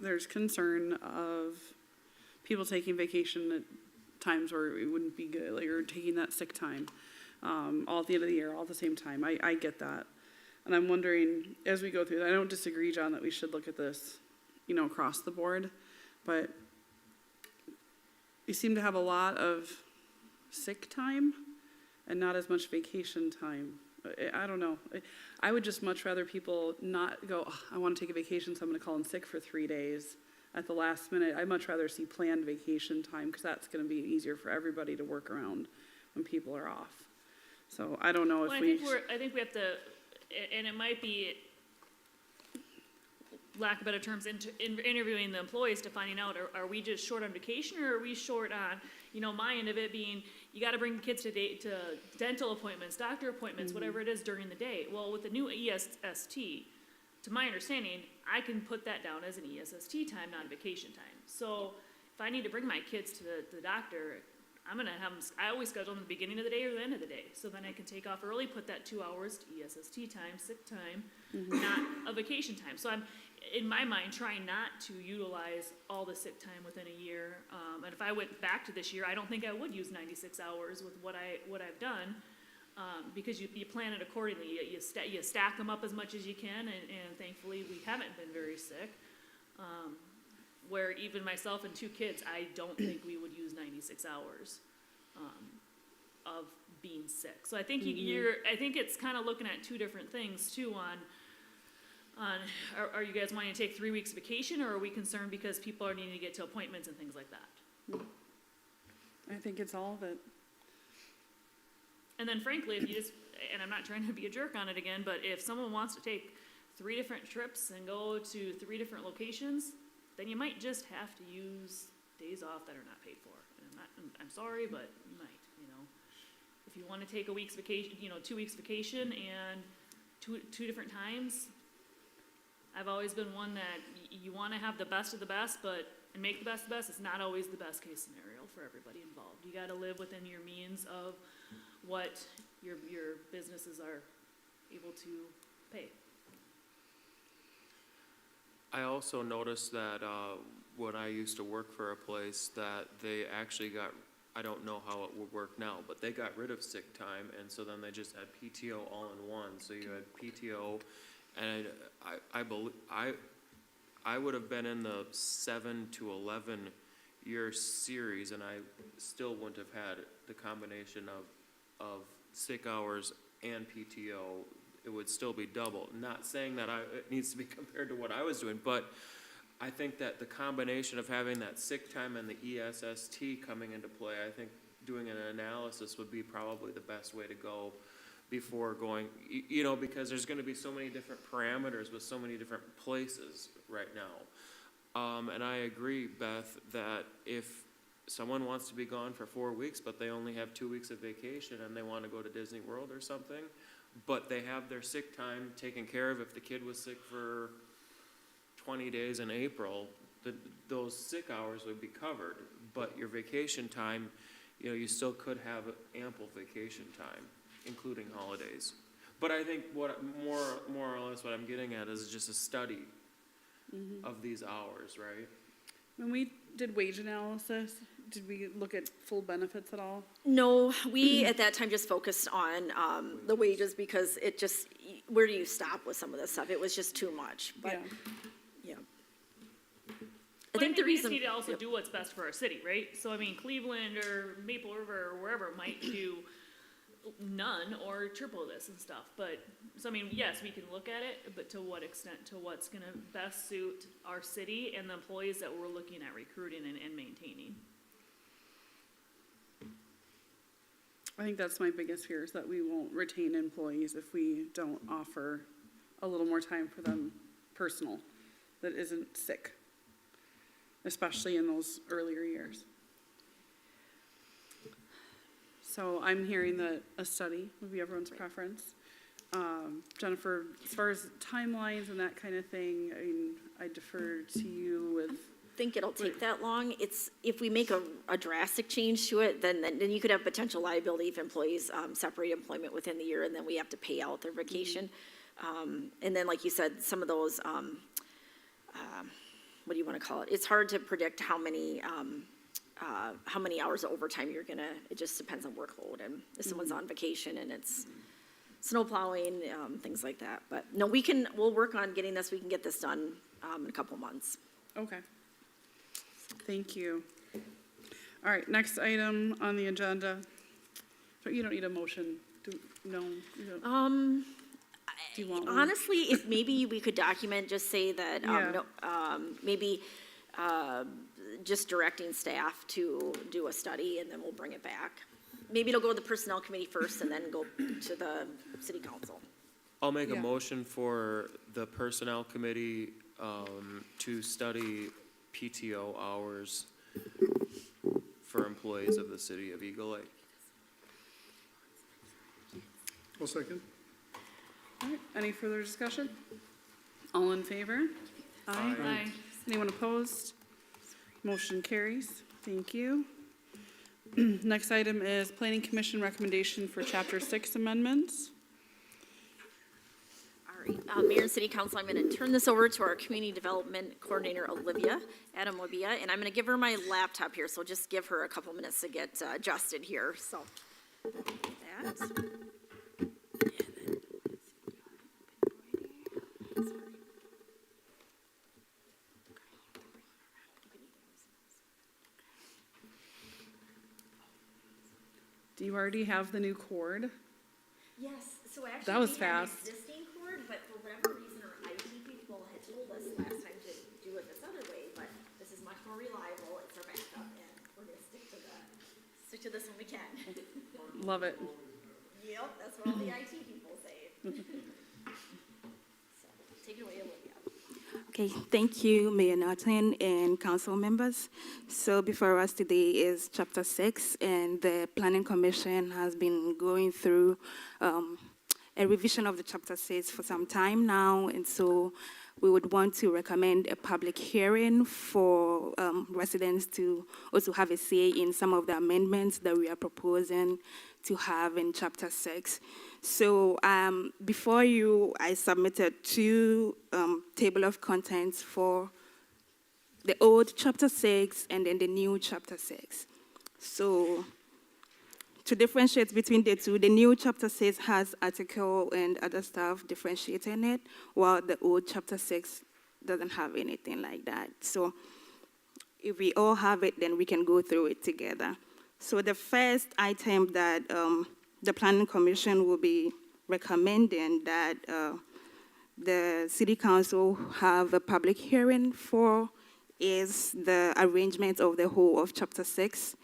there's concern of people taking vacation at times where it wouldn't be good, like, or taking that sick time, all at the end of the year, all at the same time. I get that. And I'm wondering, as we go through that, I don't disagree, John, that we should look at this, you know, across the board, but we seem to have a lot of sick time and not as much vacation time. I don't know. I would just much rather people not go, oh, I want to take a vacation, so I'm going to call in sick for 3 days at the last minute. I'd much rather see planned vacation time, because that's going to be easier for everybody to work around when people are off. So I don't know if Well, I think we have to, and it might be, lack of better terms, in interviewing the employees to finding out, are we just short on vacation, or are we short on, you know, my end of it being, you gotta bring kids to dental appointments, doctor appointments, whatever it is during the day. Well, with the new ESST, to my understanding, I can put that down as an ESST time, not vacation time. So if I need to bring my kids to the doctor, I'm gonna have them, I always schedule them at the beginning of the day or the end of the day. So then I can take off early, put that 2 hours to ESST time, sick time, not a vacation time. So I'm, in my mind, trying not to utilize all the sick time within a year. And if I went back to this year, I don't think I would use 96 hours with what I've done, because you plan it accordingly. You stack them up as much as you can, and thankfully we haven't been very sick. Where even myself and 2 kids, I don't think we would use 96 hours of being sick. So I think I think it's kind of looking at 2 different things too. Are you guys wanting to take 3 weeks vacation, or are we concerned because people are needing to get to appointments and things like that? I think it's all of it. And then frankly, if you just, and I'm not trying to be a jerk on it again, but if someone wants to take 3 different trips and go to 3 different locations, then you might just have to use days off that are not paid for. And I'm sorry, but you might, you know. If you want to take a week's vacation, you know, 2 weeks vacation and two different times, I've always been one that you want to have the best of the best, and make the best of the best. It's not always the best case scenario for everybody involved. You got to live within your means of what your businesses are able to pay. I also noticed that when I used to work for a place, that they actually got, I don't know how it would work now, but they got rid of sick time, and so then they just had PTO all in one. So you had PTO, and I would have been in the 7 to 11 year series, and I still wouldn't have had the combination of sick hours and PTO. It would still be double. Not saying that it needs to be compared to what I was doing, but I think that the combination of having that sick time and the ESST coming into play, I think doing an analysis would be probably the best way to go before going, you know, because there's going to be so many different parameters with so many different places right now. And I agree, Beth, that if someone wants to be gone for 4 weeks, but they only have 2 weeks of vacation and they want to go to Disney World or something, but they have their sick time taken care of. If the kid was sick for 20 days in April, those sick hours would be covered, but your vacation time, you know, you still could have ample vacation time, including holidays. But I think more or less what I'm getting at is just a study of these hours, right? When we did wage analysis, did we look at full benefits at all? No, we at that time just focused on the wages because it just, where do you stop with some of this stuff? It was just too much, but, yeah. I think the we just reason. need to also do what's best for our city, right? So I mean, Cleveland or Maple River or wherever might do none or triple this and stuff, but, so I mean, yes, we can look at it, but to what extent, to what's gonna best suit our city and the employees that we're looking at recruiting and maintaining. I think that's my biggest fear, is that we won't retain employees if we don't offer a little more time for them personal, that isn't sick, especially in those earlier years. So I'm hearing that a study would be everyone's preference. Jennifer, as far as timelines and that kind of thing, I mean, I defer to you with. Think it'll take that long. It's, if we make a drastic change to it, then you could have potential liability if employees separate employment within the year and then we have to pay out their vacation. And then, like you said, some of those, what do you want to call it? It's hard to predict how many hours of overtime you're gonna, it just depends on workload and if someone's on vacation and it's snow plowing, things like that. But no, we'll work on getting this, we can get this done in a couple months. Okay. Thank you. All right, next item on the agenda. So you don't need a motion, no? You don't. Do you want one? Honestly, if maybe we could document, just say that, Yeah. maybe just directing staff to do a study and then we'll bring it back. Maybe it'll go to the personnel committee first and then go to the city council. I'll make a Yeah. motion for the personnel committee to study PTO hours for employees of the city of Eagle Lake. I'll second. All right, any further discussion? All in favor? Aye. Aye. Anyone opposed? Motion carries. Thank you. Next item is Planning Commission recommendation for Chapter 6 amendments. All right, Mayor and City Council, I'm going to turn this over to our Community Development Coordinator, Adam Olivia, and I'm going to give her my laptop here, so just give her a couple minutes to get adjusted here, so. That. Do you already have the new cord? Yes, so actually. That was we had an fast. existing cord, but for whatever reason, our IT people had told us last time to do it this other way, but this is much more reliable, it's our backup, and we're gonna stick to this when we can. Love it. Yep, that's what all the IT people say. So, take it away, Olivia. Okay, thank you, Mayor Norton and council members. So before us today is Chapter 6, and the Planning Commission has been going through a revision of the Chapter 6 for some time now, and so we would want to recommend a public hearing for residents to also have a say in some of the amendments that we are proposing to have in Chapter 6. So before you, I submitted two table of contents for the old Chapter 6 and then the new Chapter 6. So to differentiate between the two, the new Chapter 6 has article and other stuff differentiating it, while the old Chapter 6 doesn't have anything like that. So if we all have it, then we can go through it together. So the first item that the Planning Commission will be recommending that the City Council have a public hearing for is the arrangement of the whole of Chapter 6.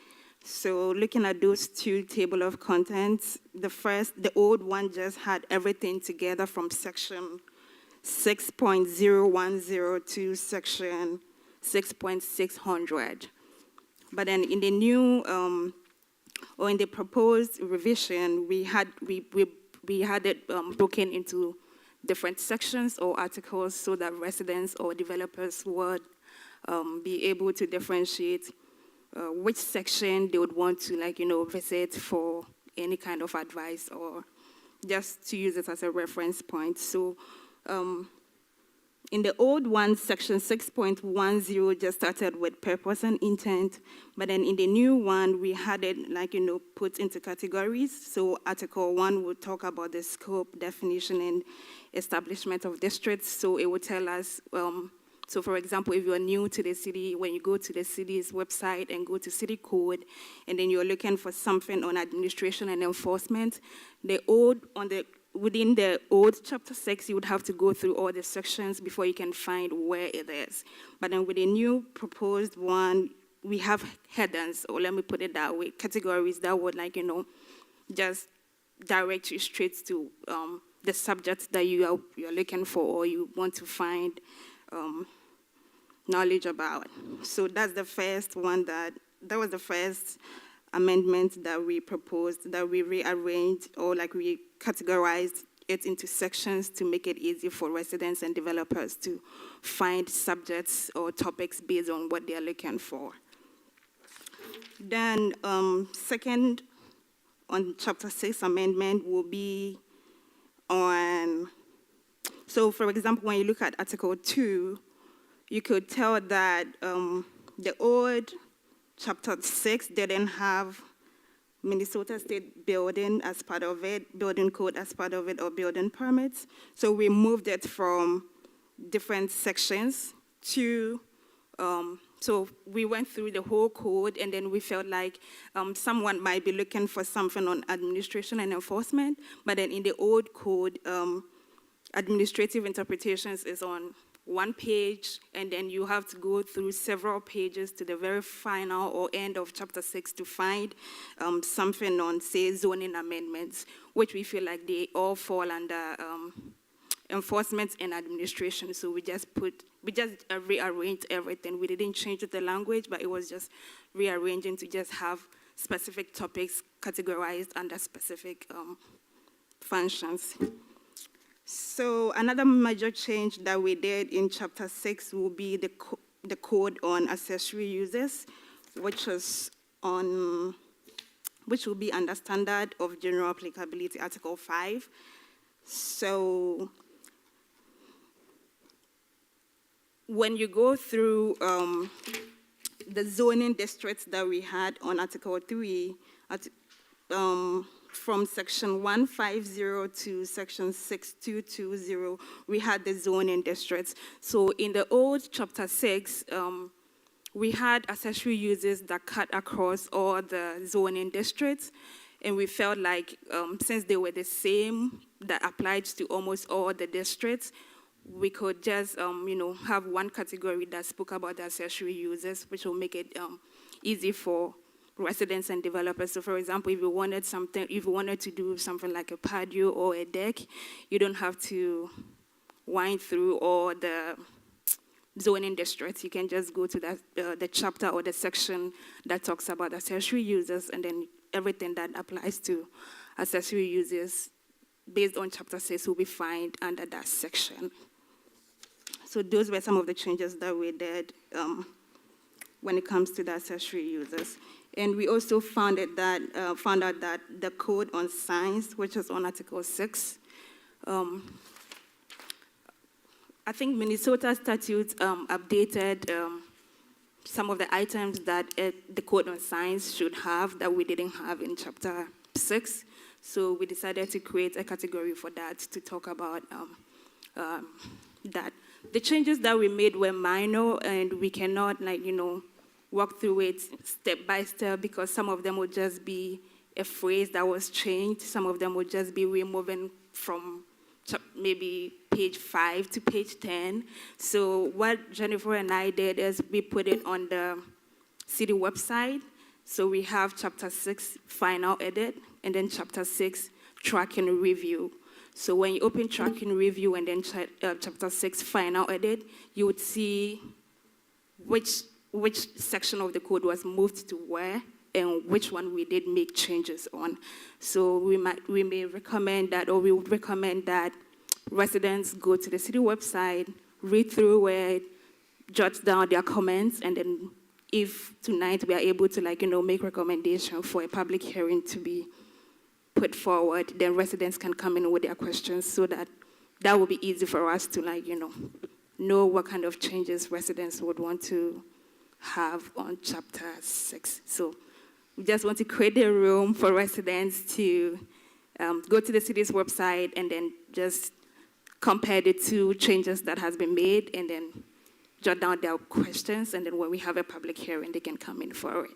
So looking at those two table of contents, the old one just had everything together from section 6.010 to section 6.600. But then in the new, or in the proposed revision, we had it broken into different sections or articles so that residents or developers would be able to differentiate which section they would want to, visit for any kind of advice or just to use it as a reference point. So in the old one, section 6.10 just started with purpose and intent, but then in the new one, we had it put into categories. So Article 1 would talk about the scope, definition, and establishment of districts. So it would tell us, so for example, if you're new to the city, when you go to the city's website and go to city code, and then you're looking for something on administration and enforcement, within the old chapter 6, you would have to go through all the sections before you can find where it is. But then with the new proposed one, we have headings, or let me put it that way, categories that would just direct you straight to the subject that you're looking for or you want to find knowledge about. So that's the first one that was the first amendment that we proposed, that we rearranged or we categorized it into sections to make it easy for residents and developers to find subjects or topics based on what they're looking for. Then second on chapter 6 amendment will be on, so for example, when you look at Article 2, you could tell that the old chapter 6 didn't have Minnesota State building as part of it, building code as part of it, or building permits. So we moved it from different sections to, so we went through the whole code, and then we felt like someone might be looking for something on administration and enforcement, but then in the old code, administrative interpretations is on one page, and then you have to go through several pages to the very final or end of chapter 6 to find something on, say, zoning amendments, which we feel like they all fall under enforcement and administration. So we just rearranged everything. We didn't change the language, but it was just rearranging to just have specific topics categorized under specific functions. So another major change that we did in chapter 6 will be the code on accessory uses, which will be under standard of general applicability, Article 5. So when you go through the zoning districts that we had on Article 3, from section 150 to section 6220, we had the zoning districts. So in the old chapter 6, we had accessory uses that cut across all the zoning districts, and we felt like since they were the same, that applied to almost all the districts, we could just have one category that spoke about the accessory uses, which will make it easy for residents and developers. So for example, if you wanted to do something like a patio or a deck, you don't have to wind through all the zoning districts. You can just go to the chapter or the section that talks about accessory uses, and then everything that applies to accessory uses based on chapter 6 will be found under that section. So those were some of the changes that we did when it comes to the accessory users. And we also found out that the code on signs, which is on Article 6, I think Minnesota statutes updated some of the items that the code on signs should have that we didn't have in chapter 6. So we decided to create a category for that to talk about that. The changes that we made were minor, and we cannot walk through it step by step because some of them would just be a phrase that was changed. Some of them would just be removing from maybe page 5 to page 10. So what Jennifer and I did is we put it on the city website. So we have chapter 6 final edit, and then chapter 6 track and review. So when you open track and review and then chapter 6 final edit, you would see which which section of the code was moved to where and which one we did make changes on. So we may recommend that, or we would recommend that residents go to the city website, read through it, jot down their comments, and then if tonight we are able to make recommendation for a public hearing to be put forward, then residents can come in with their questions so that will be easy for us to know what kind of changes residents would want to have on chapter 6. So we just want to create a room for residents to go to the city's website and then just compare the two changes that has been made and then jot down their questions, and then when we have a public hearing, they can come in for it.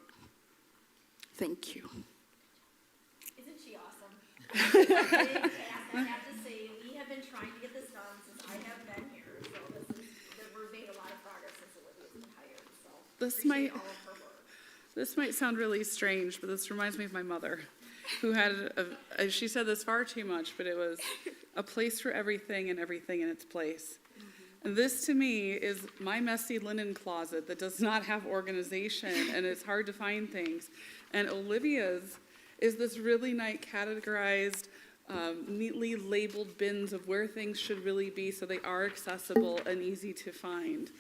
Thank you. Isn't she awesome? I have to say, we have been trying to get this done since I have been here, so we've made a lot of progress since Olivia's been hired, so appreciate all of her work. This might sound really strange, but this reminds me of my mother, who had, she said this far too much, but it was a place for everything and everything in its place. And this to me is my messy linen closet that does not have organization and it's hard to find things. And Olivia's is this really nice categorized, neatly labeled bins of where things should really be so they are accessible and easy to find.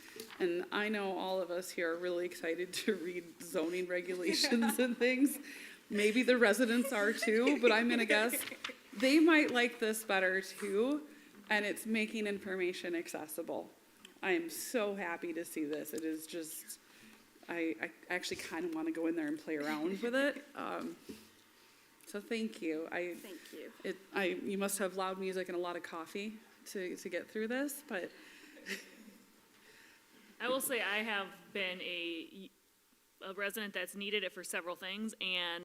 And I know all of us here are really excited to read zoning regulations and things. Maybe the residents are too, but I'm gonna guess they might like this better too, and it's making information accessible. I am so happy to see this. It is just, I actually kind of want to go in there and play around with it. So thank you. Thank you. You must have loud music and a lot of coffee to get through this, but I will say I have been a resident that's needed it for several things, and